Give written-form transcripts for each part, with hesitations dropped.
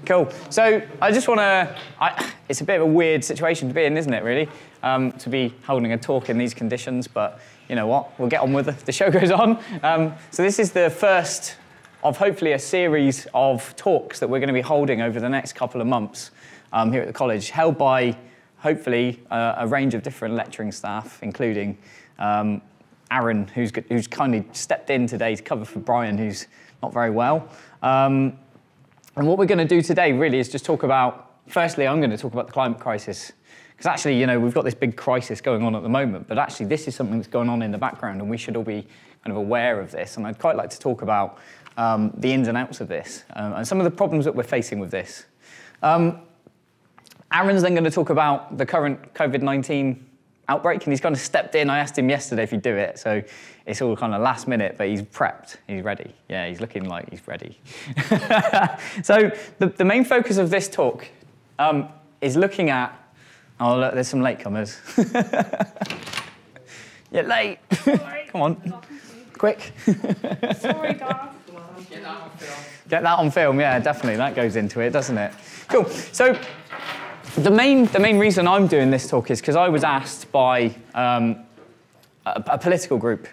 Cool. So I just want to, it's a bit of a weird situation to be in, isn't it, really? To be holding a talk in these conditions, but you know what? We'll get on with it. The show goes on. So this is the first of hopefully a series of talks that we're going to be holding over the next couple of months here at the college, held by hopefully a range of different lecturing staff, including Aaron, who's kindly stepped in today to cover for Brian, who's not very well. And what we're going to do today really is just talk about, firstly, I'm going to talk about the climate crisis. Because actually, you know, we've got this big crisis going on at the moment, but actually this is something that's going on in the background and we should all be kind of aware of this. And I'd quite like to talk about the ins and outs of this and some of the problems that we're facing with this. Aaron's then going to talk about the current COVID-19 outbreak, and he's kind of stepped in. I asked him yesterday if he'd do it, so it's all kind of last minute, but he's prepped, he's ready. Yeah, he's looking like he's ready. So the main focus of this talk is looking at, oh look, there's some latecomers. You're late. Come on, quick. Sorry, Dad. Get that on film. Get that on film, yeah, definitely. That goes into it, doesn't it? Cool. So the main reason I'm doing this talk is because I was asked by a political group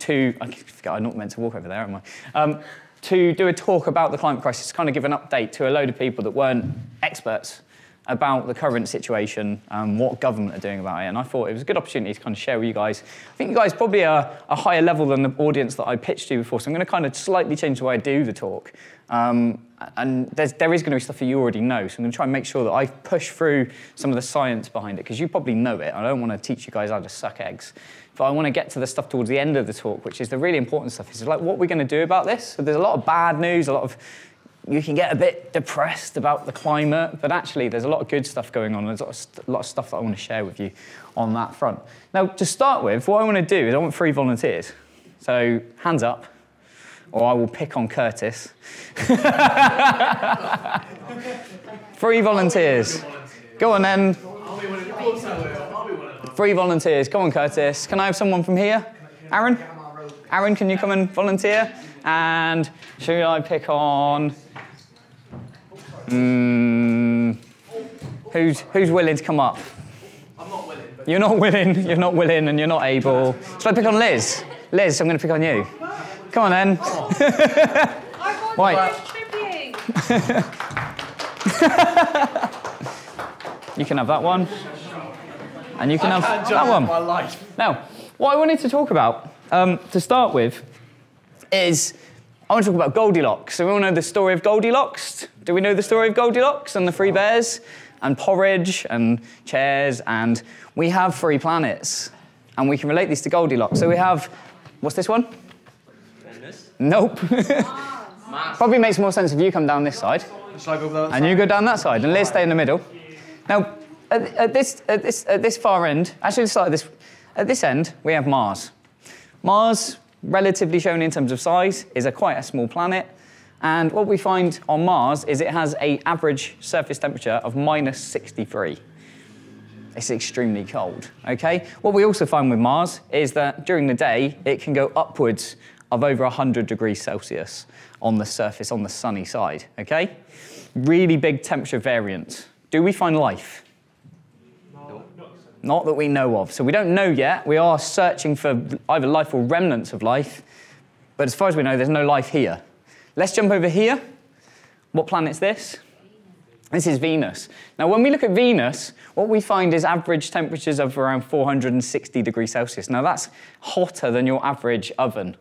to, I forget, I'm not meant to walk over there, am I? To do a talk about the climate crisis, to kind of give an update to a load of people that weren't experts about the current situation and what government are doing about it. And I thought it was a good opportunity to kind of share with you guys. I think you guys probably are a higher level than the audience that I pitched to before, so I'm going to kind of slightly change the way I do the talk. And there is going to be stuff that you already know, so I'm going to try and make sure that I push through some of the science behind it, because you probably know it. I don't want to teach you guys how to suck eggs. But I want to get to the stuff towards the end of the talk, which is the really important stuff. It's like, what we're going to do about this. So there's a lot of bad news, a lot of, you can get a bit depressed about the climate, but actually there's a lot of good stuff going on. There's a lot of stuff that I want to share with you on that front. Now, to start with, what I want to do is I want 3 volunteers. So hands up, or I will pick on Curtis. 3 volunteers. Go on then. 3 volunteers. Come on, Curtis. Can I have someone from here? Aaron? Aaron, can you come and volunteer? And should I pick on... who's willing to come up? I'm not willing. But You're not willing, and you're not able. Should I pick on Liz? Liz, I'm going to pick on you. Come on, then. I want contributing. You can have that one. And you can have that one. my life. Now, what I wanted to talk about, to start with, is I want to talk about Goldilocks. So we all know the story of Goldilocks. Do we know the story of Goldilocks and the 3 bears? And porridge and chairs, and we have 3 planets. And we can relate these to Goldilocks. So we have, what's this one? Venus. Nope. Mars. Probably makes more sense if you come down this side. Shall I go there? And you go down that side, and Liz stay in the middle. Now, at this far end, actually at this end, we have Mars. Mars, relatively shown in terms of size, is quite a small planet. And what we find on Mars is it has an average surface temperature of -63. It's extremely cold, okay? What we also find with Mars is that during the day, it can go upwards of over 100 degrees Celsius on the surface, on the sunny side, okay? Really big temperature variance. Do we find life? No. Not that we know of. So we don't know yet. We are searching for either life or remnants of life. But as far as we know, there's no life here. Let's jump over here. What planet's this? This is Venus. Now, when we look at Venus, what we find is average temperatures of around 460 degrees Celsius. Now, that's hotter than your average oven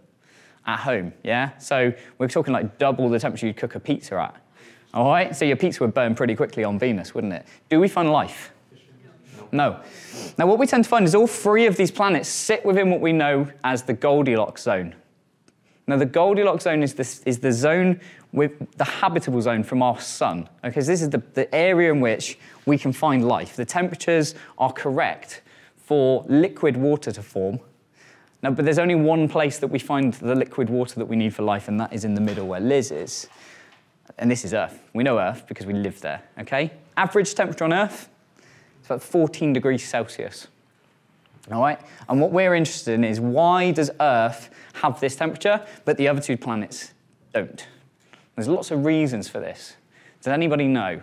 at home, yeah? So we're talking like double the temperature you'd cook a pizza at. All right? So your pizza would burn pretty quickly on Venus, wouldn't it? Do we find life? No. Now, what we tend to find is all 3 of these planets sit within what we know as the Goldilocks zone. Now, the Goldilocks zone is the zone with the habitable zone from our sun. Okay, so this is the area in which we can find life. The temperatures are correct for liquid water to form. Now, but there's only one place that we find the liquid water that we need for life, and that is in the middle where Liz is. And this is Earth. We know Earth because we live there, okay? Average temperature on Earth, it's about 14 degrees Celsius. All right? And what we're interested in is, why does Earth have this temperature, but the other 2 planets don't? There's lots of reasons for this. Does anybody know?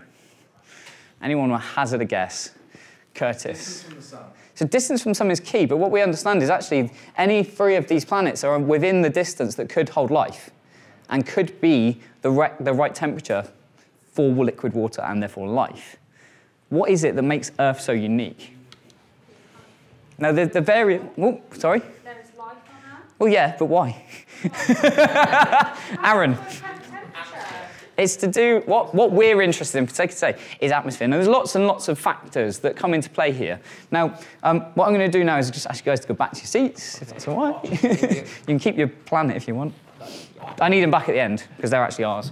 Anyone will hazard a guess? Curtis. Distance from the sun. So distance from the sun is key, but what we understand is actually any 3 of these planets are within the distance that could hold life and could be the right temperature for liquid water and therefore life. What is it that makes Earth so unique? Now, the variant... Oh, sorry? There is life on Earth. Well, yeah, but why? Aaron. It's to do, what we're interested in, for sake of say, is atmosphere. Now, there's lots and lots of factors that come into play here. Now, what I'm going to do now is just ask you guys to go back to your seats, if that's all right. You can keep your planet if you want. I need them back at the end, because they're actually ours.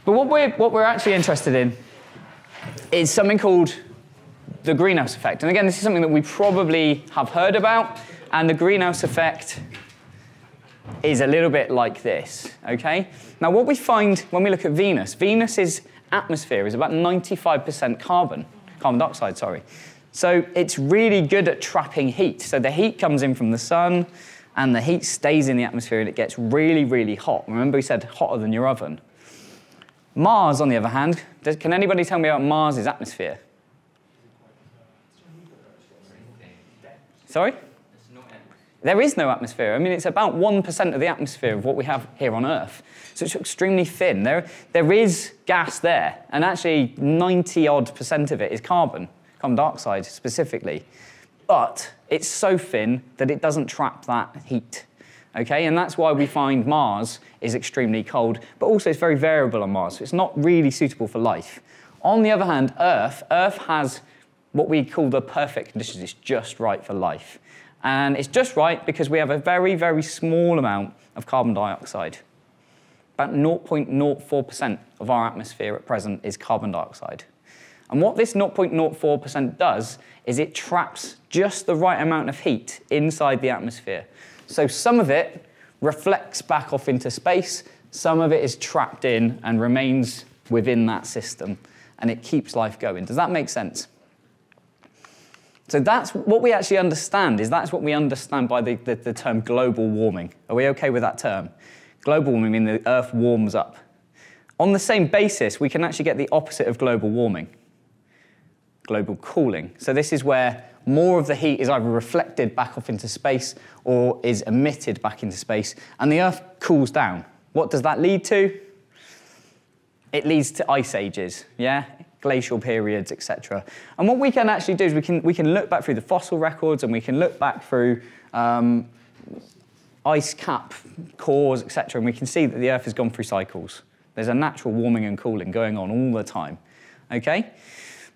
But what we're actually interested in is something called the greenhouse effect. And again, this is something that we probably have heard about, and the greenhouse effect is a little bit like this, okay? Now, what we find when we look at Venus's atmosphere is about 95% carbon dioxide, sorry. So it's really good at trapping heat. So the heat comes in from the sun, and the heat stays in the atmosphere, and it gets really, really hot. Remember we said hotter than your oven. Mars, on the other hand, can anybody tell me about Mars's atmosphere? Sorry? There is no atmosphere. I mean, it's about 1% of the atmosphere of what we have here on Earth. So it's extremely thin. There is gas there, and actually 90-odd% of it is carbon dioxide specifically. But it's so thin that it doesn't trap that heat. Okay, and that's why we find Mars is extremely cold, but also it's very variable on Mars, so it's not really suitable for life. On the other hand, Earth has what we call the perfect conditions. It's just right for life. And it's just right because we have a very, very small amount of carbon dioxide. About 0.04% of our atmosphere at present is carbon dioxide. And what this 0.04% does is it traps just the right amount of heat inside the atmosphere. So some of it reflects back off into space, some of it is trapped in and remains within that system, and it keeps life going. Does that make sense? So that's what we actually understand, that's what we understand by the term global warming. Are we okay with that term? Global warming means the Earth warms up. On the same basis, we can actually get the opposite of global warming, global cooling. So this is where more of the heat is either reflected back off into space or is emitted back into space, and the Earth cools down. What does that lead to? It leads to ice ages, yeah? Glacial periods, etc. And what we can actually do is we can look back through the fossil records, and we can look back through ice cap cores, etc., and we can see that the Earth has gone through cycles. There's a natural warming and cooling going on all the time, okay?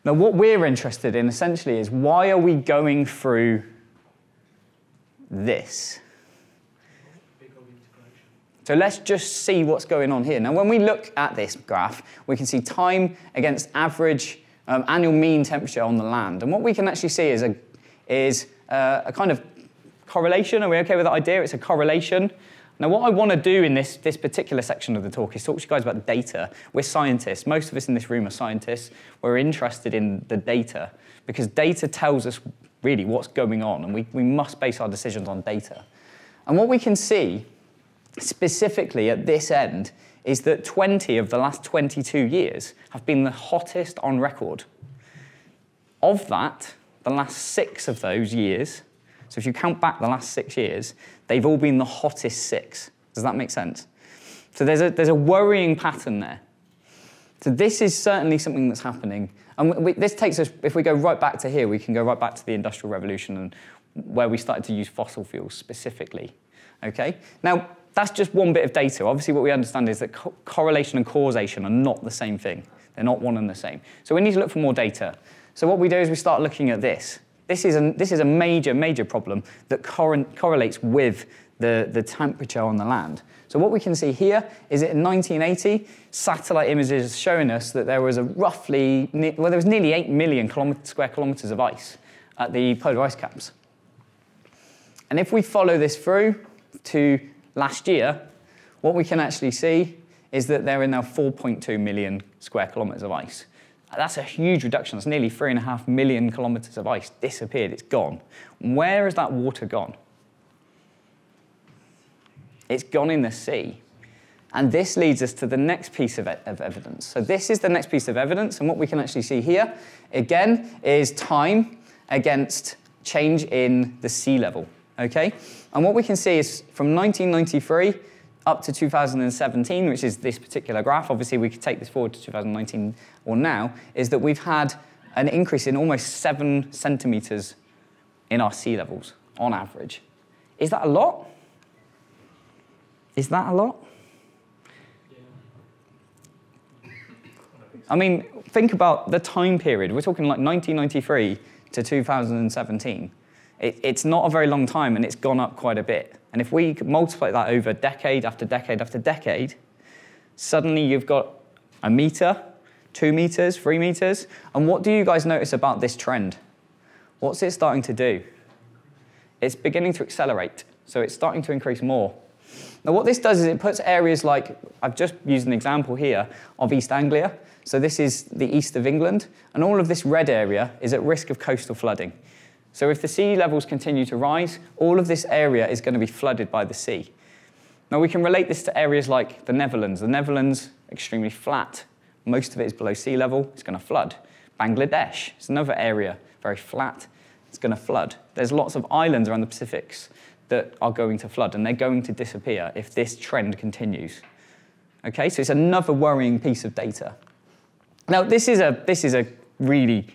Now, what we're interested in, essentially, is why are we going through this? So let's just see what's going on here. Now, when we look at this graph, we can see time against average annual mean temperature on the land. And what we can actually see is a kind of correlation. Are we okay with that idea? It's a correlation. Now, what I want to do in this particular section of the talk is talk to you guys about data. We're scientists. Most of us in this room are scientists. We're interested in the data because data tells us really what's going on, and we must base our decisions on data. And what we can see specifically at this end is that 20 of the last 22 years have been the hottest on record. Of that, the last 6 of those years, so if you count back the last 6 years, they've all been the hottest 6. Does that make sense? So there's a worrying pattern there. So this is certainly something that's happening. And this takes us, if we go right back to here, we can go right back to the Industrial Revolution and where we started to use fossil fuels specifically. Okay? Now, that's just one bit of data. Obviously, what we understand is that correlation and causation are not the same thing. They're not one and the same. So we need to look for more data. So what we do is we start looking at this. This is a major, major problem that correlates with the temperature on the land. So what we can see here is that in 1980, satellite images showing us that there was there was nearly 8 million square kilometers of ice at the polar ice caps. And if we follow this through to last year, what we can actually see is that there are now 4.2 million square kilometers of ice. That's a huge reduction. That's nearly 3.5 million kilometers of ice disappeared. It's gone. Where has that water gone? It's gone in the sea. And this leads us to the next piece of evidence. So this is the next piece of evidence, and what we can actually see here, again, is time against change in the sea level, okay? And what we can see is from 1993 up to 2017, which is this particular graph, obviously we could take this forward to 2019 or now, is that we've had an increase in almost 7 centimetres in our sea levels, on average. Is that a lot? Is that a lot? I mean, think about the time period. We're talking like 1993 to 2017. It's not a very long time, and it's gone up quite a bit. And if we multiply that over decade after decade after decade, suddenly you've got 1 metre, 2 metres, 3 metres. And what do you guys notice about this trend? What's it starting to do? It's beginning to accelerate, so it's starting to increase more. Now what this does is it puts areas like, I've just used an example here of East Anglia. So this is the east of England, and all of this red area is at risk of coastal flooding. So if the sea levels continue to rise, all of this area is going to be flooded by the sea. Now we can relate this to areas like the Netherlands. The Netherlands, extremely flat. Most of it is below sea level, it's going to flood. Bangladesh, it's another area, very flat, it's going to flood. There's lots of islands around the Pacifics that are going to flood, and they're going to disappear if this trend continues. Okay, so it's another worrying piece of data. Now, this is a really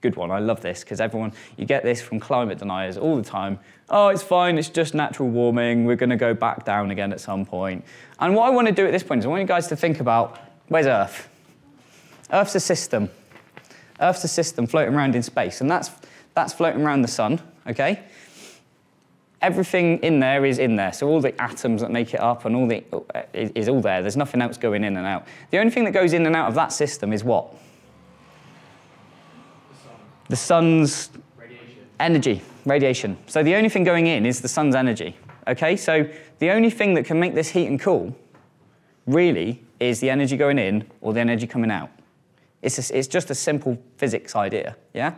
good one. I love this because you get this from climate deniers all the time. Oh, it's fine, it's just natural warming. We're going to go back down again at some point. And what I want to do at this point is I want you guys to think about, where's Earth? Earth's a system. Earth's a system floating around in space, and that's floating around the sun, okay? Everything in there is in there, so all the atoms that make it up and is all there. There's nothing else going in and out. The only thing that goes in and out of that system is what? The sun's energy, radiation. So the only thing going in is the sun's energy, okay? So the only thing that can make this heat and cool really is the energy going in or the energy coming out. It's just a simple physics idea, yeah?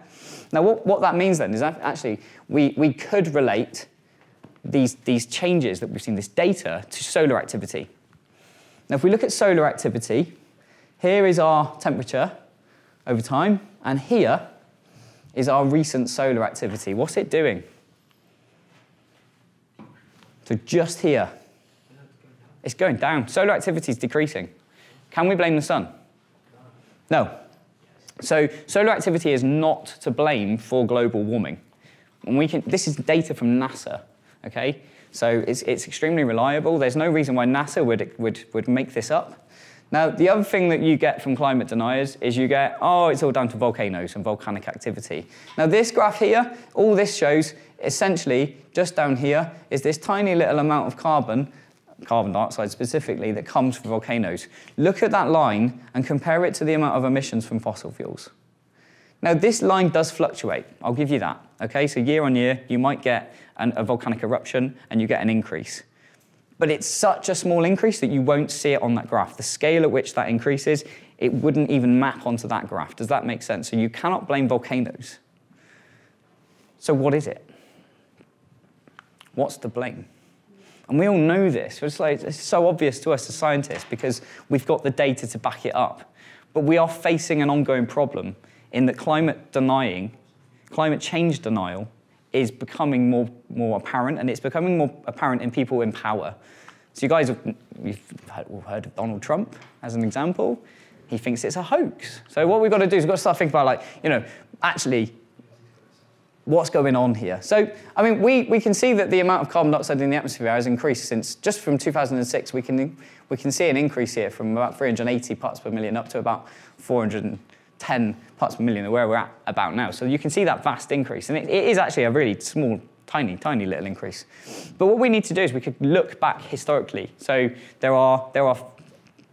Now what that means then is that actually we could relate these changes that we've seen, this data, to solar activity. Now, if we look at solar activity, here is our temperature over time, and here is our recent solar activity. What's it doing? So just here, it's going down. Solar activity is decreasing. Can we blame the sun? No. So solar activity is not to blame for global warming. And this is data from NASA. Okay, so it's extremely reliable. There's no reason why NASA would make this up. Now, the other thing that you get from climate deniers is you get, oh, it's all down to volcanoes and volcanic activity. Now, this graph here, all this shows, essentially, just down here, is this tiny little amount of carbon dioxide specifically, that comes from volcanoes. Look at that line and compare it to the amount of emissions from fossil fuels. Now, this line does fluctuate, I'll give you that. Okay, so year on year, you might get a volcanic eruption and you get an increase. But it's such a small increase that you won't see it on that graph. The scale at which that increases, it wouldn't even map onto that graph. Does that make sense? So you cannot blame volcanoes. So what is it? What's to blame? And we all know this. It's so obvious to us as scientists because we've got the data to back it up. But we are facing an ongoing problem in that climate change denial is becoming more apparent, and it's becoming more apparent in people in power. So you guys you've heard of Donald Trump as an example. He thinks it's a hoax. So what we've got to do is we've got to start thinking about, actually, what's going on here? So, I mean, we can see that the amount of carbon dioxide in the atmosphere has increased since, just from 2006, we can see an increase here from about 380 parts per million up to about 410 parts per million, where we're at about now. So you can see that vast increase, and it is actually a really small, tiny little increase. But what we need to do is we could look back historically. So there are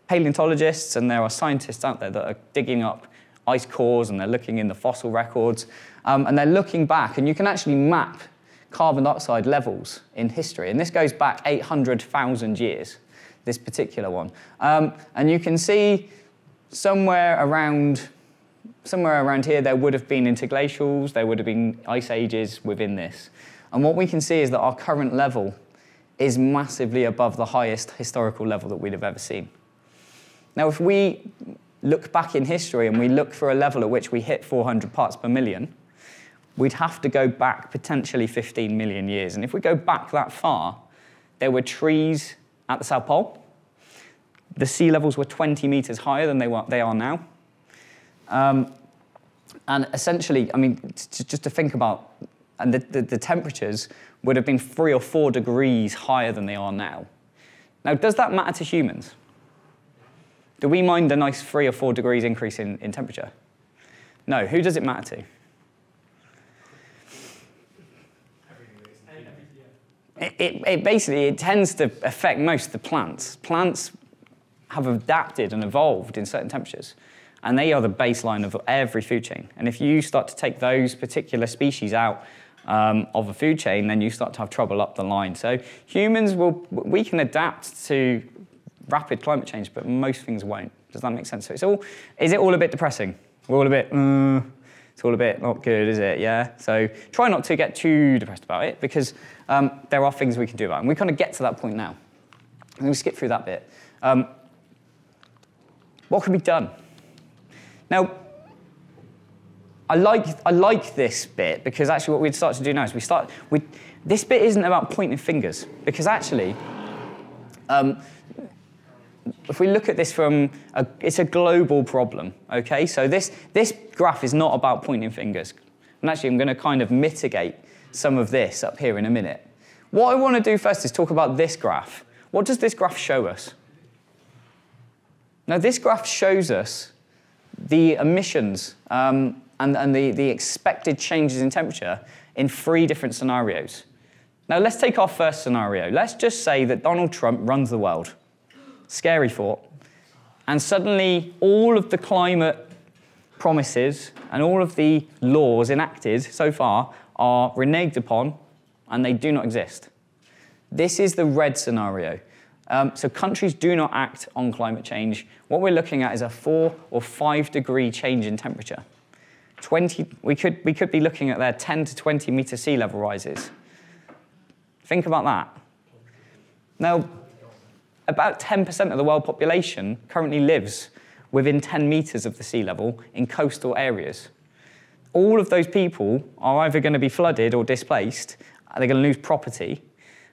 paleontologists and there are scientists out there that are digging up ice cores, and they're looking in the fossil records, and they're looking back, and you can actually map carbon dioxide levels in history. And this goes back 800,000 years, this particular one. And you can see somewhere around here, there would have been interglacials, there would have been ice ages within this. And what we can see is that our current level is massively above the highest historical level that we'd have ever seen. Now, if we look back in history and we look for a level at which we hit 400 parts per million, we'd have to go back potentially 15 million years. And if we go back that far, there were trees at the South Pole. The sea levels were 20 meters higher than they are now. And essentially, I mean, just to think about, and the temperatures would have been 3 or 4 degrees higher than they are now. Now, does that matter to humans? Do we mind a nice 3 or 4 degrees increase in temperature? No. Who does it matter to? It basically tends to affect most of the plants. Plants have adapted and evolved in certain temperatures, and they are the baseline of every food chain. And if you start to take those particular species out of a food chain, then you start to have trouble up the line. So humans we can adapt to rapid climate change, but most things won't. Does that make sense? So is it all a bit depressing? We're all a bit, it's all a bit not good, is it? Yeah. So try not to get too depressed about it, because there are things we can do about it. And we kind of get to that point now. I'm going to skip through that bit. What can be done? Now, I like this bit, because actually what we'd start to do now is this bit isn't about pointing fingers, because actually, if we look at this it's a global problem, okay? So this graph is not about pointing fingers. And actually, I'm going to kind of mitigate some of this up here in a minute. What I want to do first is talk about this graph. What does this graph show us? Now, this graph shows us the emissions and the expected changes in temperature in 3 different scenarios. Now, let's take our first scenario. Let's just say that Donald Trump runs the world. Scary thought. And suddenly, all of the climate promises and all of the laws enacted so far are reneged upon, and they do not exist. This is the red scenario. So countries do not act on climate change. What we're looking at is a 4 or 5 degree change in temperature. We could be looking at their 10 to 20 meter sea level rises. Think about that. Now, about 10% of the world population currently lives within 10 meters of the sea level in coastal areas. All of those people are either going to be flooded or displaced, they're going to lose property,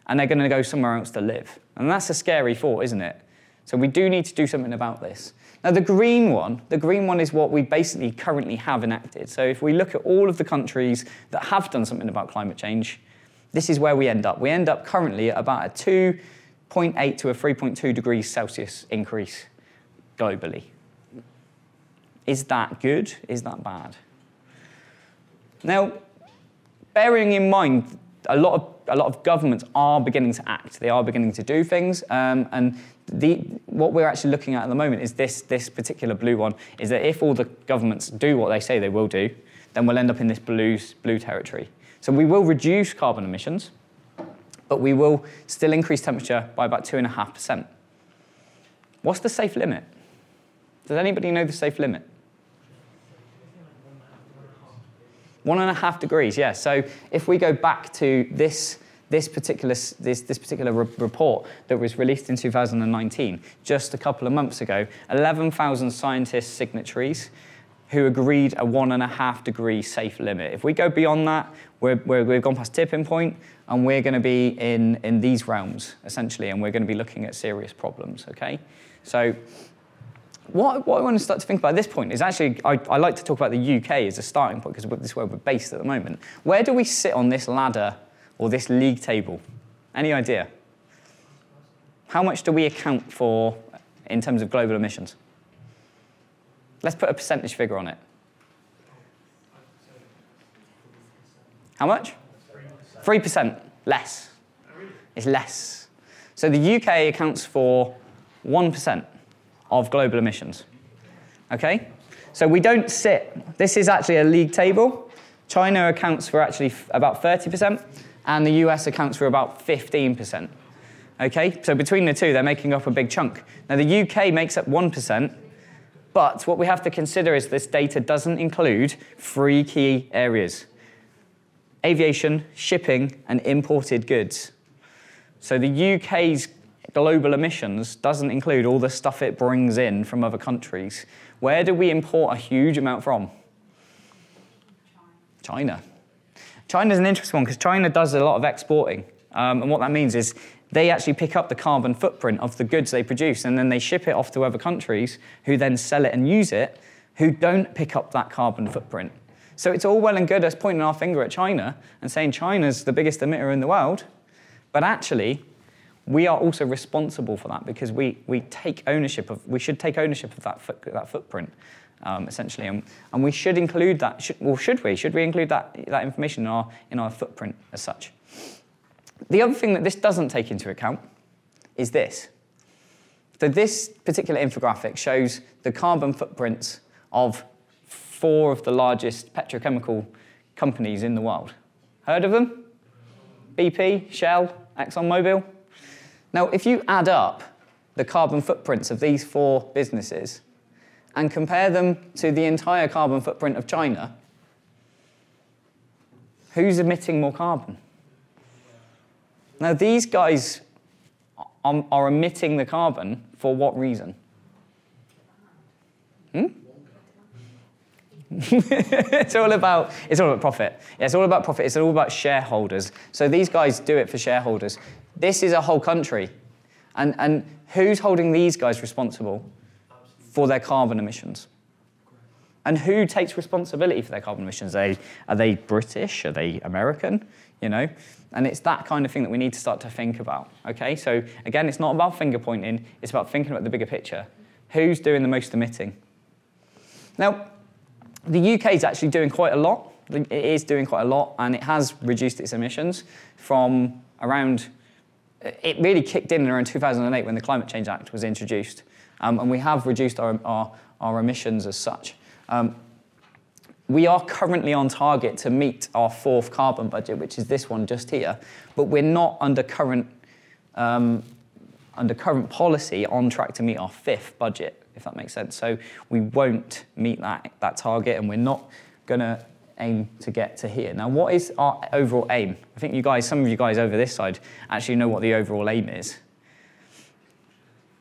and they're going to go somewhere else to live. And that's a scary thought, isn't it? So we do need to do something about this. Now, the green one is what we basically currently have enacted. So if we look at all of the countries that have done something about climate change, this is where we end up. We end up currently at about a 2.8 to a 3.2 degrees Celsius increase globally. Is that good? Is that bad? Now, bearing in mind, a lot of governments are beginning to act. They are beginning to do things, and what we're actually looking at the moment is this particular blue one, is that if all the governments do what they say they will do, then we'll end up in this blue territory. So we will reduce carbon emissions, but we will still increase temperature by about 2.5%. What's the safe limit? Does anybody know the safe limit? 1.5 degrees, yeah. So if we go back to this particular report that was released in 2019, just a couple of months ago, 11,000 scientists, signatories, who agreed a 1.5 degree safe limit. If we go beyond that, we've gone past tipping point, and we're going to be in these realms, essentially, and we're going to be looking at serious problems, okay? So what I want to start to think about at this point is actually, I like to talk about the UK as a starting point, because this is where we're based at the moment. Where do we sit on this ladder or this league table? Any idea? How much do we account for in terms of global emissions? Let's put a percentage figure on it. How much? 3%. Less. It's less. So the UK accounts for 1% of global emissions. Okay? So we don't sit. This is actually a league table. China accounts for actually about 30%, and the US accounts for about 15%. Okay? So between the two, they're making up a big chunk. Now the UK makes up 1%, but what we have to consider is this data doesn't include 3 key areas: aviation, shipping, and imported goods. So the UK's global emissions doesn't include all the stuff it brings in from other countries. Where do we import a huge amount from? China. China's an interesting one because China does a lot of exporting. And what that means is they actually pick up the carbon footprint of the goods they produce and then they ship it off to other countries who then sell it and use it, who don't pick up that carbon footprint. So it's all well and good us pointing our finger at China and saying China's the biggest emitter in the world, but actually we are also responsible for that because we should take ownership of that footprint, essentially, and we should include that. Should we include that information in our footprint as such? The other thing that this doesn't take into account is this. So this particular infographic shows the carbon footprints of 4 of the largest petrochemical companies in the world. Heard of them? BP, Shell, ExxonMobil. Now, if you add up the carbon footprints of these 4 businesses and compare them to the entire carbon footprint of China, who's emitting more carbon? Now, these guys are emitting the carbon for what reason? It's all about profit. Yeah, it's all about profit. It's all about shareholders. So these guys do it for shareholders. This is a whole country. And who's holding these guys responsible for their carbon emissions? And who takes responsibility for their carbon emissions? Are they British? Are they American? You know? And it's that kind of thing that we need to start to think about. Okay? So again, it's not about finger pointing. It's about thinking about the bigger picture. Who's doing the most emitting? Now, the UK is actually doing quite a lot. It is doing quite a lot, and it has reduced its emissions from around. It really kicked in around 2008 when the Climate Change Act was introduced, and we have reduced our emissions as such. We are currently on target to meet our 4th carbon budget, which is this one just here, but we're not under current policy on track to meet our 5th budget, if that makes sense. So we won't meet that target, and we're not going to aim to get to here. Now, what is our overall aim? I think some of you guys over this side actually know what the overall aim is.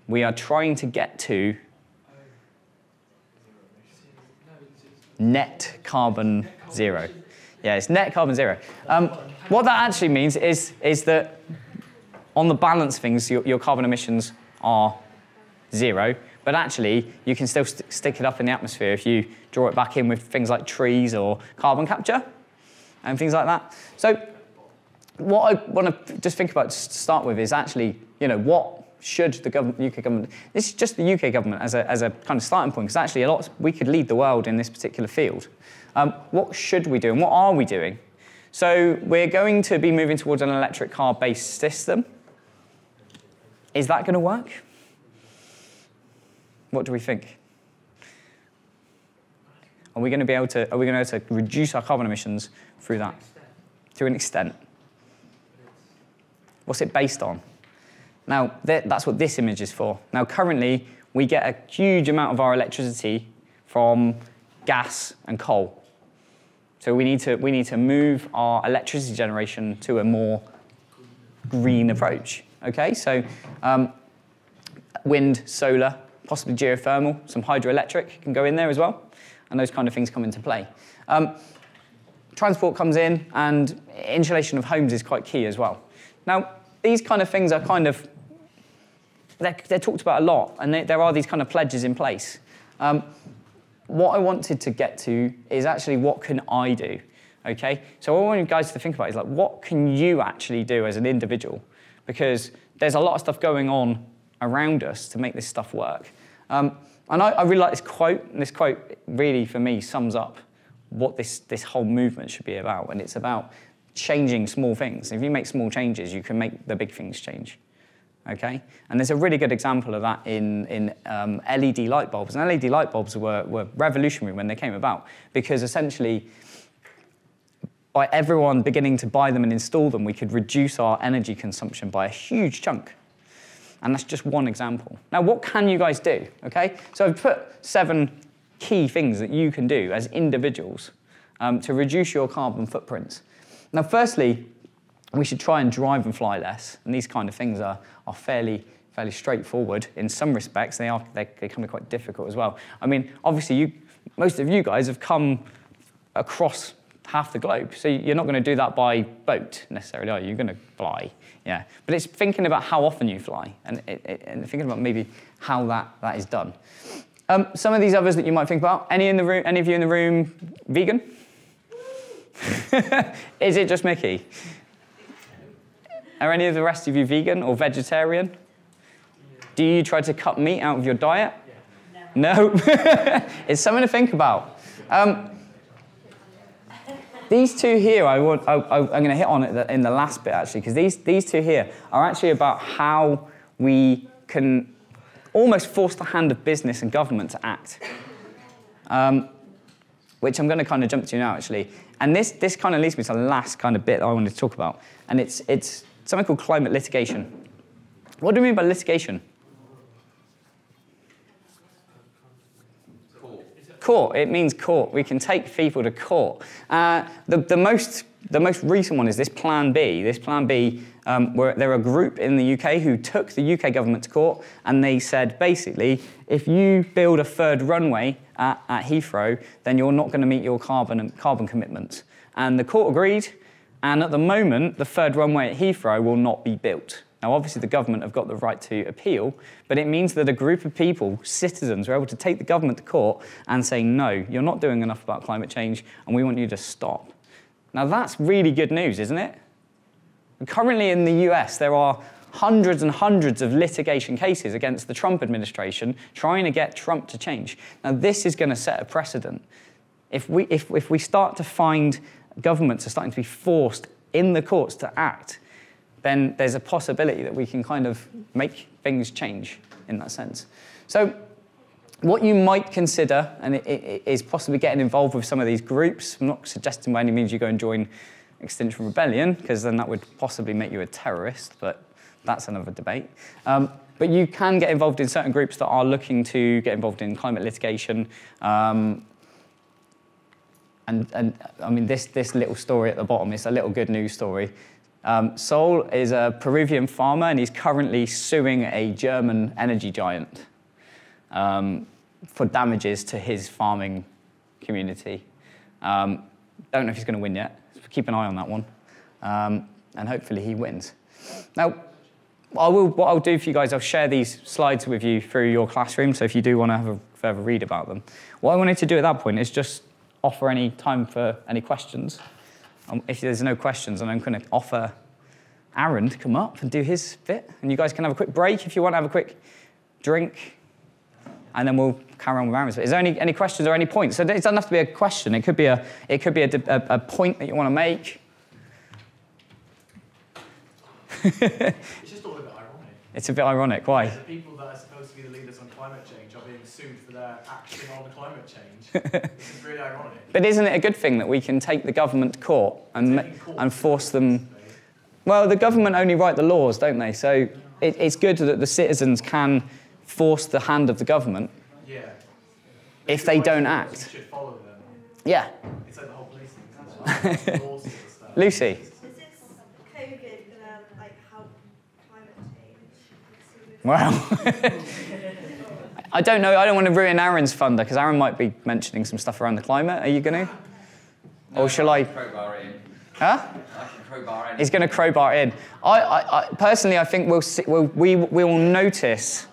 We are trying to get to net carbon zero. Yeah, it's net carbon zero. What that actually means is that on the balance of things, your carbon emissions are zero, but actually you can still stick it up in the atmosphere if you draw it back in with things like trees or carbon capture and things like that. So what I want to just think about to start with is actually, what should the UK government, this is just the UK government as a kind of starting point, because actually we could lead the world in this particular field. What should we do and what are we doing? So we're going to be moving towards an electric car-based system. Is that going to work? What do we think? Are we going to be able to reduce our carbon emissions through that? To an extent. What's it based on? Now, that's what this image is for. Now, currently, we get a huge amount of our electricity from gas and coal. So we need to move our electricity generation to a more green approach. Okay, so wind, solar, possibly geothermal, some hydroelectric can go in there as well, and those kind of things come into play. Transport comes in, and insulation of homes is quite key as well. Now, these kind of things are they're talked about a lot, and there are these kind of pledges in place. What I wanted to get to is actually what can I do, okay? So what I want you guys to think about is like, what can you actually do as an individual? Because there's a lot of stuff going on around us to make this stuff work. And I really like this quote, and this quote really, for me, sums up what this whole movement should be about, and it's about changing small things. If you make small changes, you can make the big things change. Okay, and there's a really good example of that in LED light bulbs. And LED light bulbs were revolutionary when they came about, because essentially, by everyone beginning to buy them and install them, we could reduce our energy consumption by a huge chunk. And that's just one example. Now, what can you guys do? Okay, so I've put 7 key things that you can do as individuals to reduce your carbon footprints. Now, firstly, we should try and drive and fly less. And these kind of things are fairly straightforward in some respects. They can be quite difficult as well. I mean, obviously, most of you guys have come across half the globe, so you're not going to do that by boat necessarily, are you? You're going to fly, yeah. But it's thinking about how often you fly and thinking about maybe how that is done. Some of these others that you might think about. Any of you in the room vegan? Is it just Mickey? Are any of the rest of you vegan or vegetarian? Do you try to cut meat out of your diet? No? It's something to think about. These two here, I'm going to hit on it in the last bit, actually, because these two here are actually about how we can almost force the hand of business and government to act, which I'm going to kind of jump to now, actually. And this kind of leads me to the last kind of bit that I wanted to talk about, and it's something called climate litigation. What do we mean by litigation? Court. It means court. We can take people to court. The most recent one is this Plan B. This Plan B, where they're a group in the UK who took the UK government to court, and they said, basically, if you build a third runway at Heathrow, then you're not going to meet your carbon commitments. And the court agreed, and at the moment, the third runway at Heathrow will not be built. Now, obviously, the government have got the right to appeal, but it means that a group of people, citizens, are able to take the government to court and say, no, you're not doing enough about climate change, and we want you to stop. Now, that's really good news, isn't it? Currently in the US, there are hundreds and hundreds of litigation cases against the Trump administration trying to get Trump to change. Now, this is going to set a precedent. If we start to find governments are starting to be forced in the courts to act, then there's a possibility that we can kind of make things change in that sense. So what you might consider, and it is possibly getting involved with some of these groups. I'm not suggesting by any means you go and join Extinction Rebellion, because then that would possibly make you a terrorist, but that's another debate. But you can get involved in certain groups that are looking to get involved in climate litigation. And I mean, this little story at the bottom is a little good news story. Sol is a Peruvian farmer, and he's currently suing a German energy giant for damages to his farming community. Don't know if he's going to win yet. Keep an eye on that one, and hopefully he wins. Now, what I'll do for you guys, I'll share these slides with you through your classroom, so if you do want to have a further read about them. What I wanted to do at that point is just offer any time for any questions. If there's no questions, then I'm going to offer Aaron to come up and do his bit, and you guys can have a quick break if you want to have a quick drink, and then we'll carry on with Aaron's bit. Is there any questions or any points? So it doesn't have to be a question. It could be a point that you want to make. It's just all a bit ironic. It's a bit ironic. Why? The people that are supposed to be the leaders on climate change are being sued for their action on climate change. This is really ironic. But isn't it a good thing that we can take the government to court and force them? Well, the government only write the laws, don't they? So it's good that the citizens can force the hand of the government. Yeah. If they don't act. You should follow them. Yeah. It's like the whole police thing. It's laws and stuff. Lucy. Is this COVID gonna help climate change? Well, I don't know. I don't want to ruin Aaron's thunder, because Aaron might be mentioning some stuff around the climate. Are you going to? No, or shall I? Crowbar in. Huh? I can crowbar in. He's going to crowbar in. I personally, I think we will notice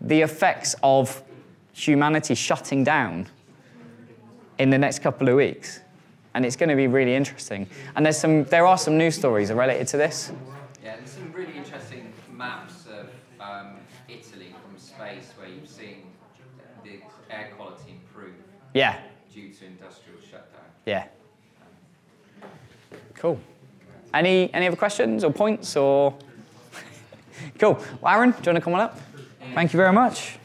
the effects of humanity shutting down in the next couple of weeks, and it's going to be really interesting. And there are some news stories related to this. Yeah, there's some really interesting maps of Italy from space where you've seen the air quality improve. Yeah. Due to industrial shutdown. Yeah. Cool. Any other questions or points or? Cool. Well, Aaron, do you want to come on up? Yeah. Thank you very much.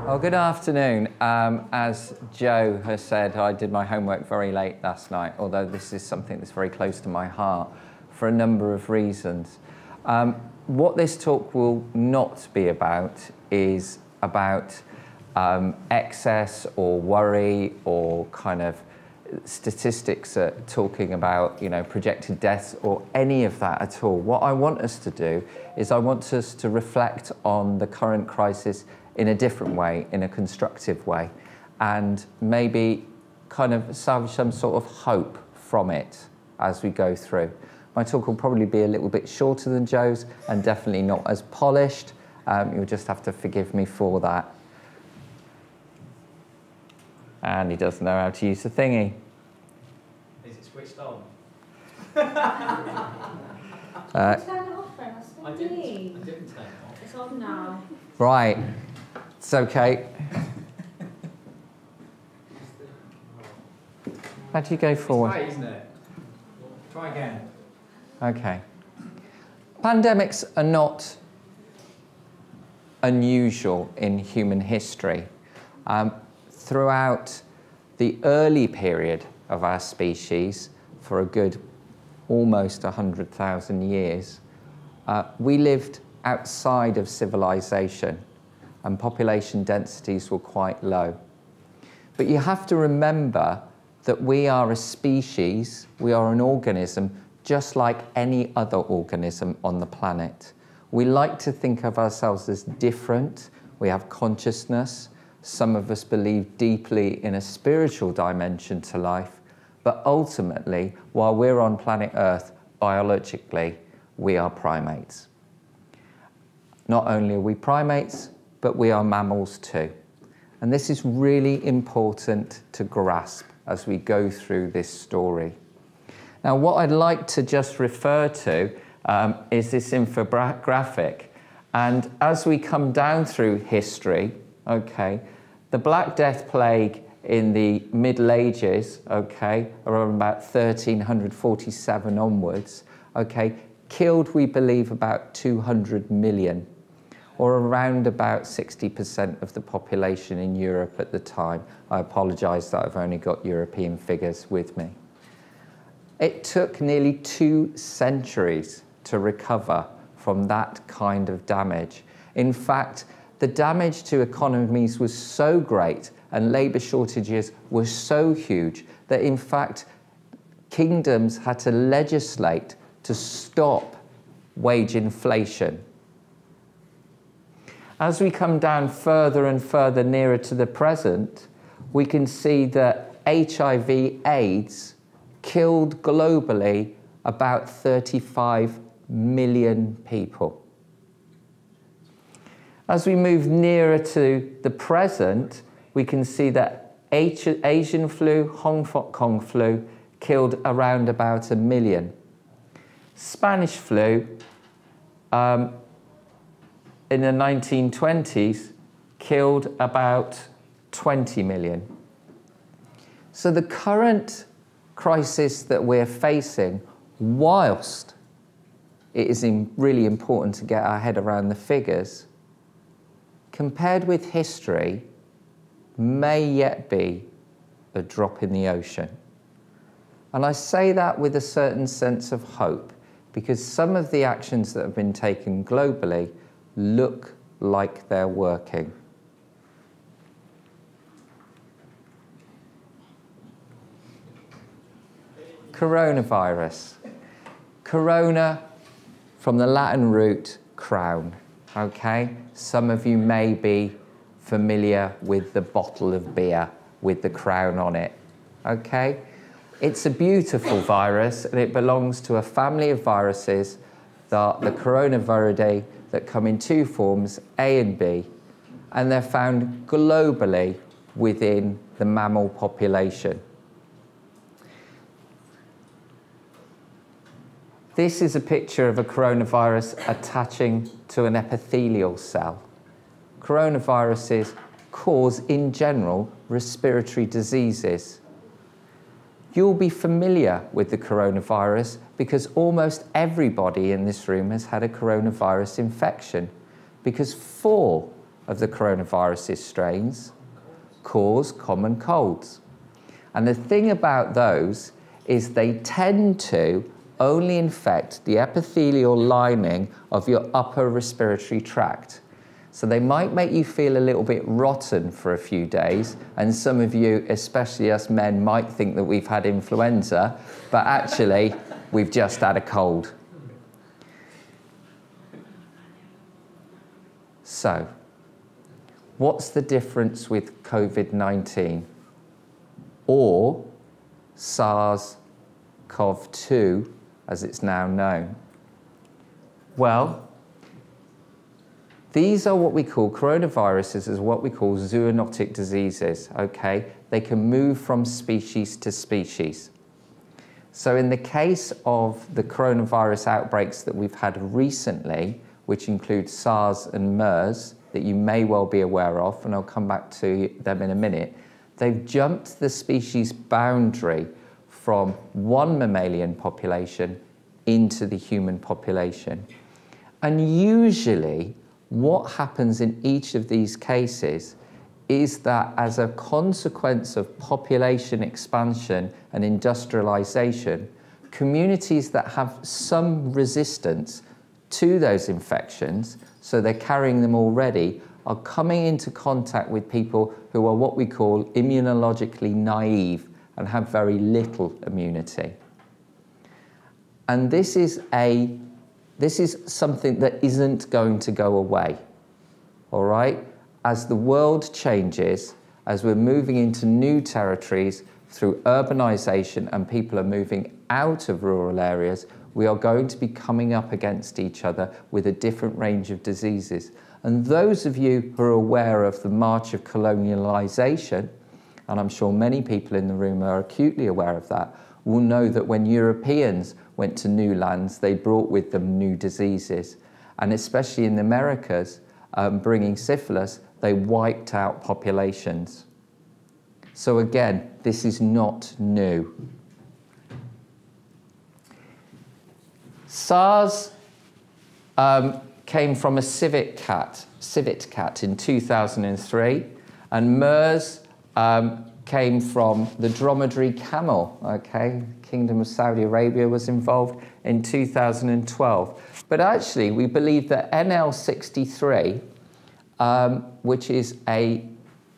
Well, good afternoon. As Joe has said, I did my homework very late last night, although this is something that's very close to my heart for a number of reasons. What this talk will not be about is about excess or worry or kind of statistics talking about, you know, projected deaths or any of that at all. What I want us to do is I want us to reflect on the current crisis in a different way, in a constructive way, and maybe kind of salvage some sort of hope from it as we go through. My talk will probably be a little bit shorter than Joe's and definitely not as polished. You'll just have to forgive me for that. And he doesn't know how to use the thingy. Is it switched on? Turn it off then, I didn't turn it off. It's on now. Right, it's okay. How do you go forward? It's right, isn't it? Try again. Okay. Pandemics are not unusual in human history. Throughout the early period of our species, for a good almost 100,000 years, we lived outside of civilization and population densities were quite low. But you have to remember that we are a species, we are an organism, just like any other organism on the planet. We like to think of ourselves as different. We have consciousness. Some of us believe deeply in a spiritual dimension to life. But ultimately, while we're on planet Earth, biologically, we are primates. Not only are we primates, but we are mammals too. And this is really important to grasp as we go through this story. Now, what I'd like to just refer to is this infographic. And as we come down through history, okay, the Black Death Plague in the Middle Ages, okay, around about 1347 onwards, okay, killed, we believe, about 200 million, or around about 60% of the population in Europe at the time. I apologise that I've only got European figures with me. It took nearly 2 centuries to recover from that kind of damage. In fact, the damage to economies was so great and labour shortages were so huge that, in fact, kingdoms had to legislate to stop wage inflation. As we come down further and further nearer to the present, we can see that HIV/AIDS killed globally about 35 million people. As we move nearer to the present, we can see that Asian flu, Hong Kong flu, killed around about 1 million. Spanish flu, in the 1920s, killed about 20 million. So the current crisis that we're facing, whilst it is really important to get our head around the figures, compared with history, may yet be a drop in the ocean. And I say that with a certain sense of hope, because some of the actions that have been taken globally look like they're working. Coronavirus. Corona, from the Latin root crown, okay? Some of you may be familiar with the bottle of beer with the crown on it, okay? It's a beautiful virus, and it belongs to a family of viruses that are the coronaviridae that come in 2 forms, A and B, and they're found globally within the mammal population. This is a picture of a coronavirus attaching to an epithelial cell. Coronaviruses cause, in general, respiratory diseases. You'll be familiar with the coronavirus because almost everybody in this room has had a coronavirus infection, because 4 of the coronavirus strains cause common colds. And the thing about those is they tend to only infect the epithelial lining of your upper respiratory tract. So they might make you feel a little bit rotten for a few days, and some of you, especially us men, might think that we've had influenza, but actually we've just had a cold. So, what's the difference with COVID-19 or SARS-CoV-2 as it's now known? Well, these are what we call coronaviruses, is what we call zoonotic diseases, okay? They can move from species to species. So in the case of the coronavirus outbreaks that we've had recently, which include SARS and MERS, that you may well be aware of, and I'll come back to them in a minute, they've jumped the species boundary from one mammalian population into the human population. And usually, what happens in each of these cases is that as a consequence of population expansion and industrialization, communities that have some resistance to those infections, so they're carrying them already, are coming into contact with people who are what we call immunologically naive and have very little immunity. And this is something that isn't going to go away, all right? As the world changes, as we're moving into new territories through urbanization and people are moving out of rural areas, we are going to be coming up against each other with a different range of diseases. And those of you who are aware of the march of colonialization, and I'm sure many people in the room are acutely aware of that, will know that when Europeans went to new lands, they brought with them new diseases. And especially in the Americas, bringing syphilis, they wiped out populations. So again, this is not new. SARS came from a civet cat in 2003, and MERS came from the dromedary camel, okay? Kingdom of Saudi Arabia was involved in 2012. But actually, we believe that NL63, which is a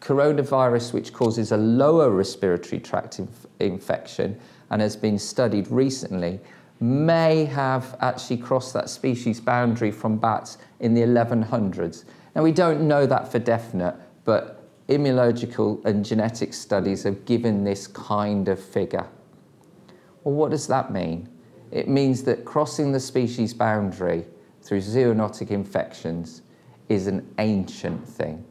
coronavirus which causes a lower respiratory tract infection and has been studied recently, may have actually crossed that species boundary from bats in the 1100s. Now, we don't know that for definite, but immunological and genetic studies have given this kind of figure. Well, what does that mean? It means that crossing the species boundary through zoonotic infections is an ancient thing,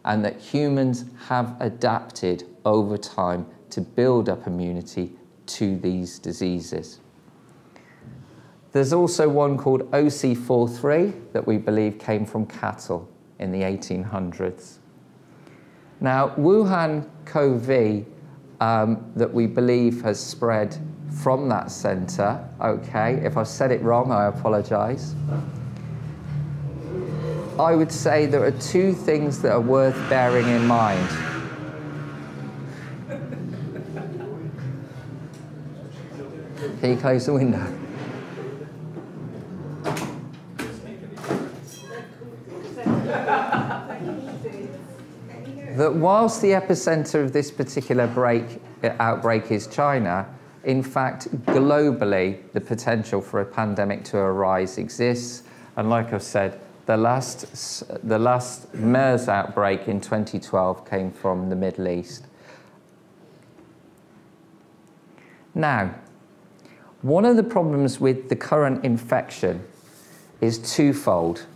and that humans have adapted over time to build up immunity to these diseases. There's also one called OC43 that we believe came from cattle in the 1800s. Now, Wuhan COVID that we believe has spread from that centre, okay, if I've said it wrong, I apologise. I would say there are two things that are worth bearing in mind. Can you close the window? That whilst the epicenter of this particular outbreak is China, in fact, globally, the potential for a pandemic to arise exists. And like I've said, the last MERS outbreak in 2012 came from the Middle East. Now, one of the problems with the current infection is twofold.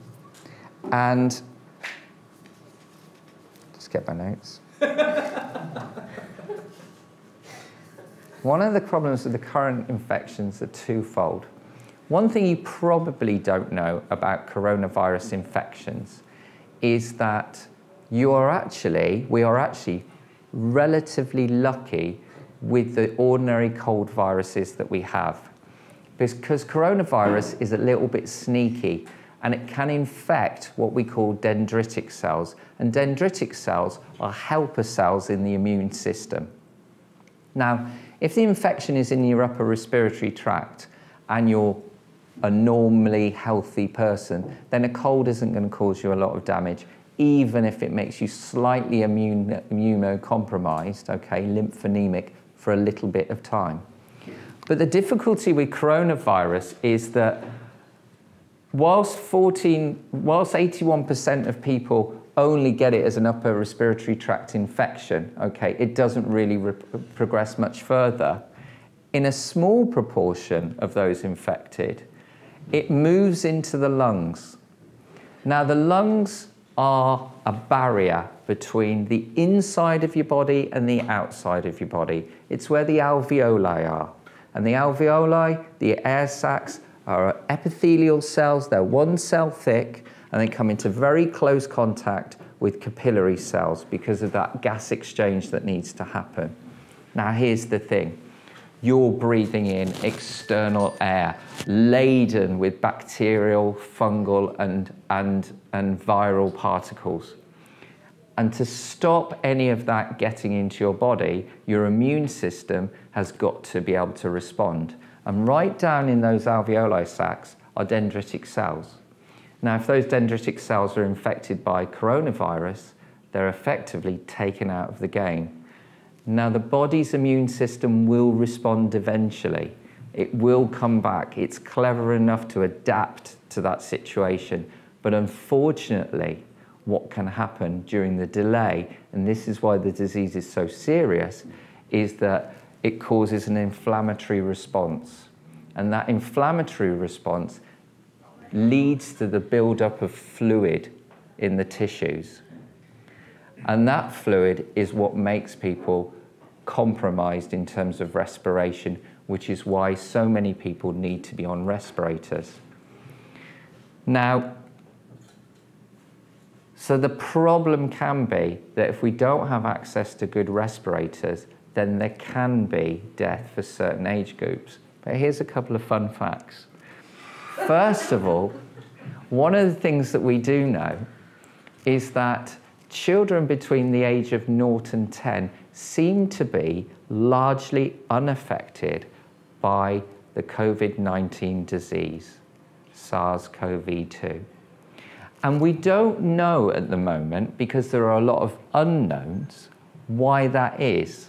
And get my notes. One of the problems with the current infections are twofold. One thing you probably don't know about coronavirus infections is that we are actually relatively lucky with the ordinary cold viruses that we have, because coronavirus is a little bit sneaky, and it can infect what we call dendritic cells. And dendritic cells are helper cells in the immune system. Now, if the infection is in your upper respiratory tract and you're a normally healthy person, then a cold isn't going to cause you a lot of damage, even if it makes you slightly immunocompromised, okay, lymphonemic, for a little bit of time. But the difficulty with coronavirus is that whilst 81% of people only get it as an upper respiratory tract infection, okay, it doesn't really progress much further. In a small proportion of those infected, it moves into the lungs. Now, the lungs are a barrier between the inside of your body and the outside of your body. It's where the alveoli are. And the alveoli, the air sacs, are epithelial cells. They're one cell thick, and they come into very close contact with capillary cells because of that gas exchange that needs to happen. Now, here's the thing. You're breathing in external air laden with bacterial, fungal, and viral particles. And to stop any of that getting into your body, your immune system has got to be able to respond. And right down in those alveoli sacs are dendritic cells. Now, if those dendritic cells are infected by coronavirus, they're effectively taken out of the game. Now, the body's immune system will respond eventually. It will come back. It's clever enough to adapt to that situation. But unfortunately, what can happen during the delay, and this is why the disease is so serious, is that it causes an inflammatory response. And that inflammatory response leads to the buildup of fluid in the tissues. And that fluid is what makes people compromised in terms of respiration, which is why so many people need to be on respirators. Now, so the problem can be that if we don't have access to good respirators, then there can be death for certain age groups. But here's a couple of fun facts. First of all, one of the things that we do know is that children between the age of 0 and 10 seem to be largely unaffected by the COVID-19 disease, SARS-CoV-2. And we don't know at the moment, because there are a lot of unknowns, why that is.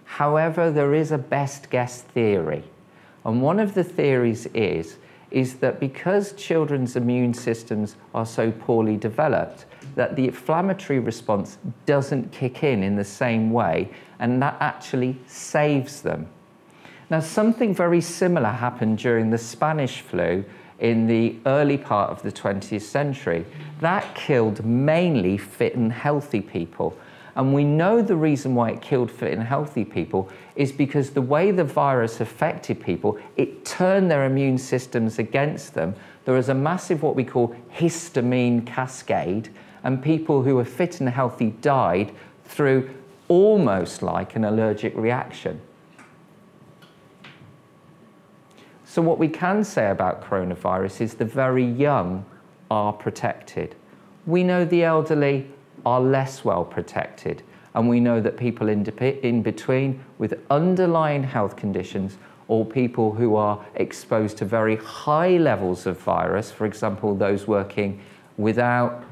However, there is a best guess theory. And one of the theories is that because children's immune systems are so poorly developed, that the inflammatory response doesn't kick in the same way, and that actually saves them. Now, something very similar happened during the Spanish flu in the early part of the 20th century. That killed mainly fit and healthy people. And we know the reason why it killed fit and healthy people is because the way the virus affected people, it turned their immune systems against them. There was a massive, what we call histamine cascade, and people who were fit and healthy died through almost like an allergic reaction. So what we can say about coronavirus is the very young are protected. We know the elderly are less well protected, and we know that people in between with underlying health conditions, or people who are exposed to very high levels of virus, for example, those working without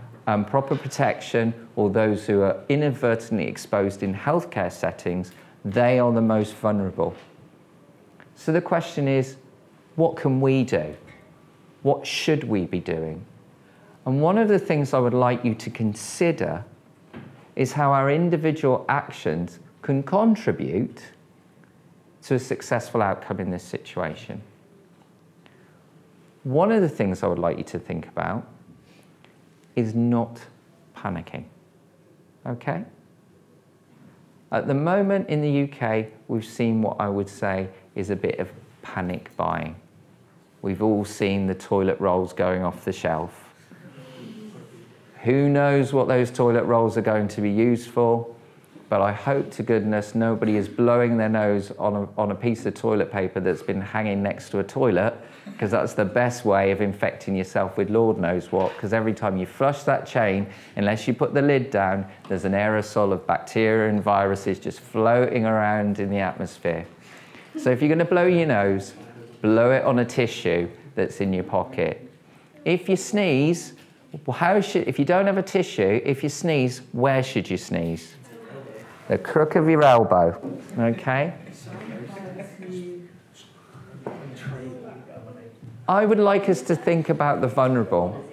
proper protection, or those who are inadvertently exposed in healthcare settings, they are the most vulnerable. So the question is, what can we do? What should we be doing? And one of the things I would like you to consider is how our individual actions can contribute to a successful outcome in this situation. One of the things I would like you to think about is not panicking, okay? At the moment in the UK, we've seen what I would say is a bit of panic buying. We've all seen the toilet rolls going off the shelf. Who knows what those toilet rolls are going to be used for, but I hope to goodness nobody is blowing their nose on a piece of toilet paper that's been hanging next to a toilet, because that's the best way of infecting yourself with Lord knows what, because every time you flush that chain, unless you put the lid down, there's an aerosol of bacteria and viruses just floating around in the atmosphere. So if you're going to blow your nose, blow it on a tissue, that's in your pocket. If you sneeze, if you don't have a tissue, if you sneeze, where should you sneeze? The crook of your elbow, okay? I would like us to think about the vulnerable.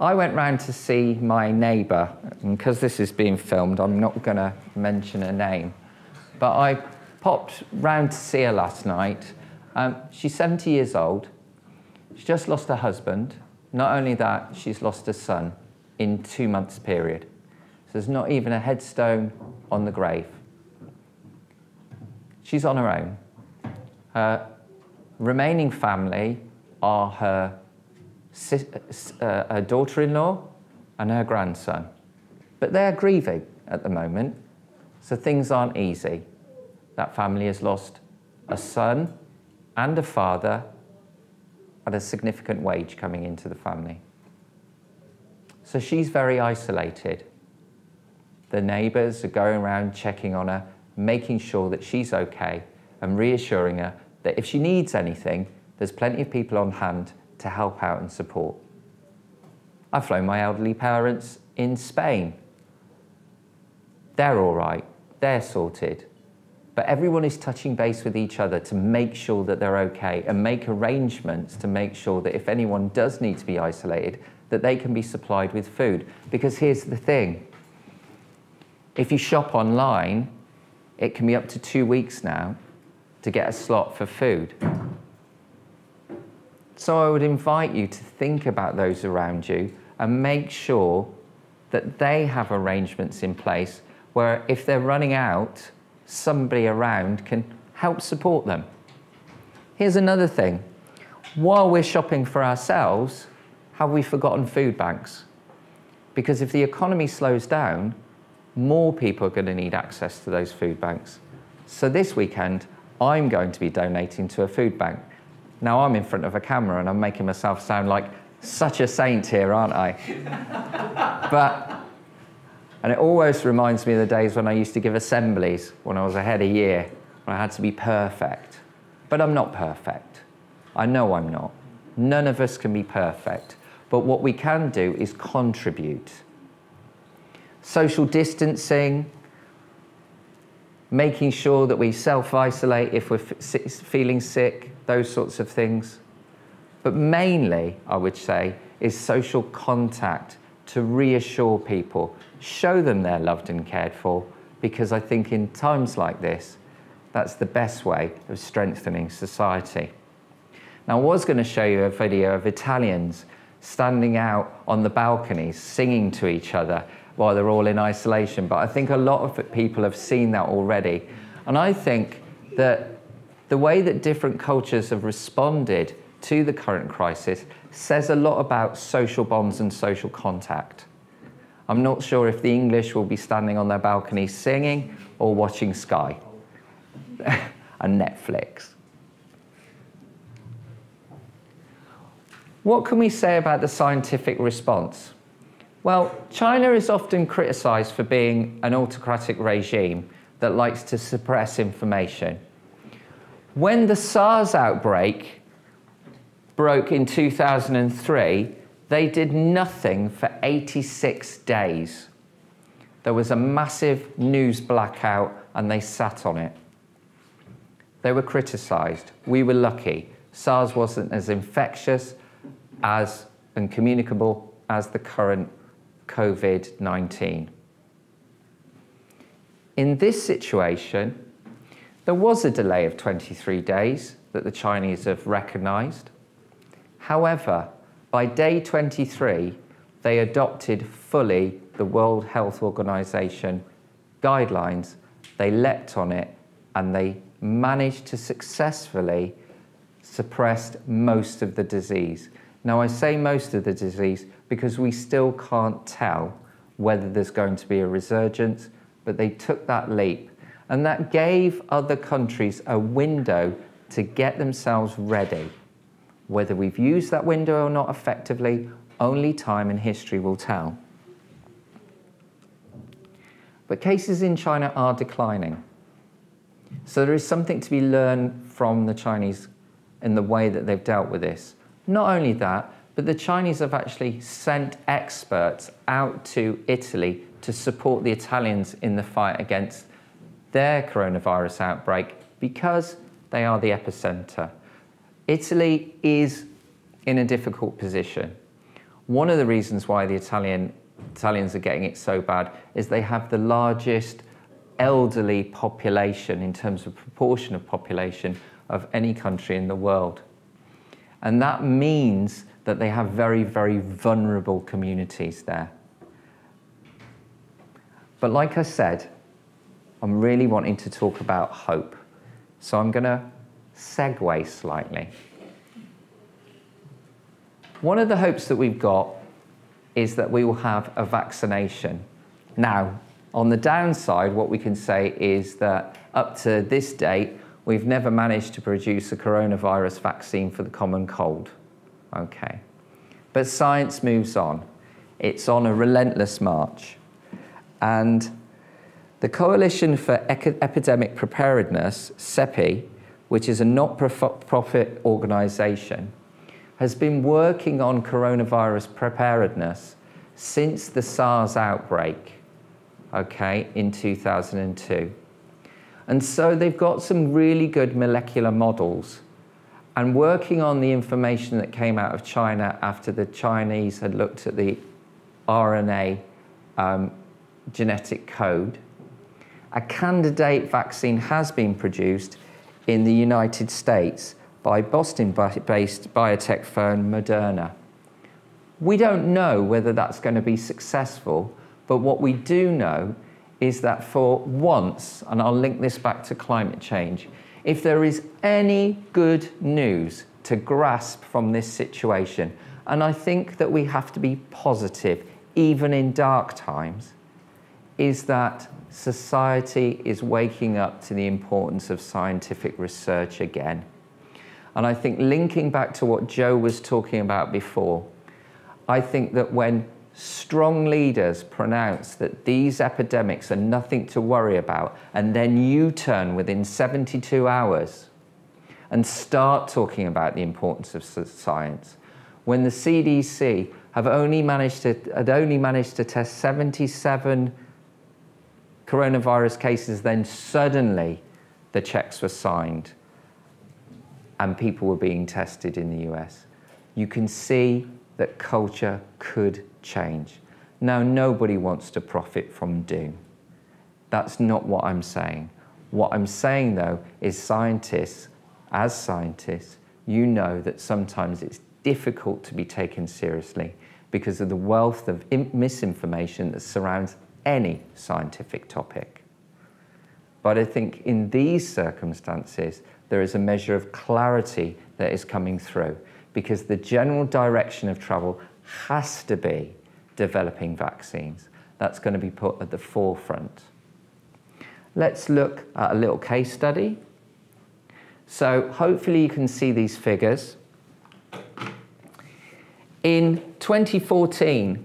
I went round to see my neighbour, and because this is being filmed, I'm not going to mention her name, but I popped round to see her last night. She's 70 years old. She's just lost her husband. Not only that, she's lost her son in 2 months' period. So there's not even a headstone on the grave. She's on her own. Her remaining family are her daughter-in-law and her grandson. But they're grieving at the moment, so things aren't easy. That family has lost a son and a father and a significant wage coming into the family. So she's very isolated. The neighbours are going around checking on her, making sure that she's okay and reassuring her that if she needs anything, there's plenty of people on hand to help out and support. I've flown my elderly parents in Spain. They're all right, they're sorted. But everyone is touching base with each other to make sure that they're okay and make arrangements to make sure that if anyone does need to be isolated, that they can be supplied with food. Because here's the thing, if you shop online, it can be up to 2 weeks now to get a slot for food. So I would invite you to think about those around you and make sure that they have arrangements in place where if they're running out, somebody around can help support them. Here's another thing. While we're shopping for ourselves, have we forgotten food banks? Because if the economy slows down, more people are going to need access to those food banks. So this weekend, I'm going to be donating to a food bank. Now I'm in front of a camera and I'm making myself sound like such a saint here, aren't I? And it always reminds me of the days when I used to give assemblies when I was ahead a year, when I had to be perfect. But I'm not perfect. I know I'm not. None of us can be perfect. But what we can do is contribute. Social distancing, making sure that we self-isolate if we're feeling sick, those sorts of things. But mainly, I would say, is social contact to reassure people, show them they're loved and cared for, because I think in times like this, that's the best way of strengthening society. Now, I was going to show you a video of Italians standing out on the balconies, singing to each other while they're all in isolation, but I think a lot of people have seen that already. And I think that the way that different cultures have responded to the current crisis says a lot about social bonds and social contact. I'm not sure if the English will be standing on their balconies singing or watching Sky and Netflix. What can we say about the scientific response? Well, China is often criticised for being an autocratic regime that likes to suppress information. When the SARS outbreak broke in 2003, they did nothing for 86 days. There was a massive news blackout and they sat on it. They were criticised. We were lucky. SARS wasn't as infectious and communicable as the current COVID-19. In this situation, there was a delay of 23 days that the Chinese have recognised. However, by day 23, they adopted fully the World Health Organization guidelines. They leapt on it and they managed to successfully suppress most of the disease. Now, I say most of the disease because we still can't tell whether there's going to be a resurgence, but they took that leap. And that gave other countries a window to get themselves ready. Whether we've used that window or not effectively, only time and history will tell. But cases in China are declining. So there is something to be learned from the Chinese in the way that they've dealt with this. Not only that, but the Chinese have actually sent experts out to Italy to support the Italians in the fight against their coronavirus outbreak because they are the epicenter. Italy is in a difficult position. One of the reasons why the Italians are getting it so bad is they have the largest elderly population in terms of proportion of population of any country in the world. And that means that they have very, very vulnerable communities there. But like I said, I'm really wanting to talk about hope. So I'm going to segue slightly. One of the hopes that we've got is that we will have a vaccination. Now, on the downside, what we can say is that up to this date, we've never managed to produce a coronavirus vaccine for the common cold. Okay. But science moves on. It's on a relentless march. And the Coalition for Epidemic Preparedness, CEPI, which is a not-for-profit organisation, has been working on coronavirus preparedness since the SARS outbreak, okay, in 2002. And so they've got some really good molecular models, and working on the information that came out of China after the Chinese had looked at the RNA genetic code, a candidate vaccine has been produced in the United States by Boston-based biotech firm Moderna. We don't know whether that's going to be successful, but what we do know is that for once, and I'll link this back to climate change, if there is any good news to grasp from this situation, and I think that we have to be positive, even in dark times, is that society is waking up to the importance of scientific research again. And I think linking back to what Joe was talking about before, I think that when strong leaders pronounce that these epidemics are nothing to worry about, and then you turn within 72 hours and start talking about the importance of science, when the CDC had only managed to test 77 coronavirus cases, then suddenly the checks were signed and people were being tested in the US. You can see that culture could change. Now, nobody wants to profit from doom. That's not what I'm saying. What I'm saying, though, is scientists, as scientists, you know that sometimes it's difficult to be taken seriously because of the wealth of misinformation that surrounds any scientific topic. But I think in these circumstances, there is a measure of clarity that is coming through because the general direction of travel has to be developing vaccines. That's going to be put at the forefront. Let's look at a little case study. So hopefully you can see these figures. In 2014,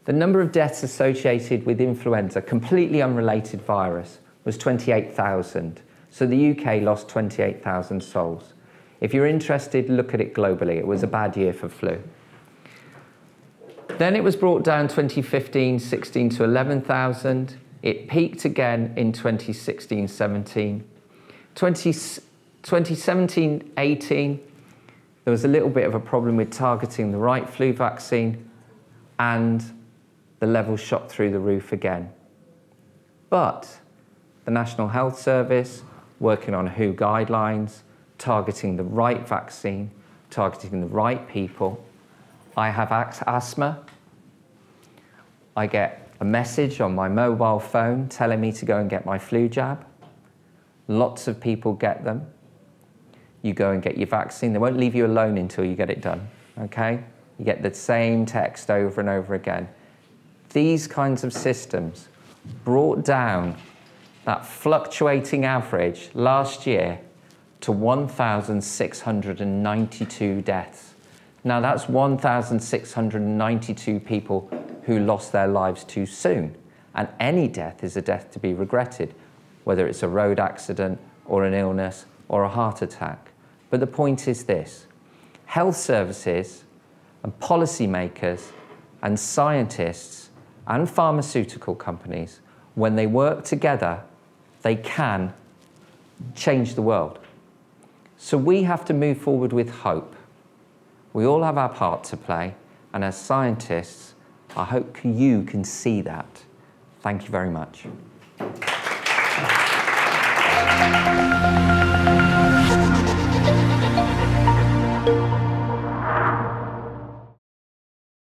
the number of deaths associated with influenza, completely unrelated virus, was 28,000. So the UK lost 28,000 souls. If you're interested, look at it globally. It was a bad year for flu. Then it was brought down 2015-16 to 11,000. It peaked again in 2016-17. 2017-18, there was a little bit of a problem with targeting the right flu vaccine, and the levels shot through the roof again. But the National Health Service, working on WHO guidelines, targeting the right vaccine, targeting the right people. I have asthma. I get a message on my mobile phone telling me to go and get my flu jab. Lots of people get them. You go and get your vaccine. They won't leave you alone until you get it done, okay? You get the same text over and over again. These kinds of systems brought down that fluctuating average last year to 1,692 deaths. Now that's 1,692 people who lost their lives too soon, and any death is a death to be regretted. whether it's a road accident or an illness or a heart attack. But the point is this: health services and policymakers and scientists and pharmaceutical companies, when they work together, they can change the world. So we have to move forward with hope. We all have our part to play, and as scientists, I hope you can see that. Thank you very much.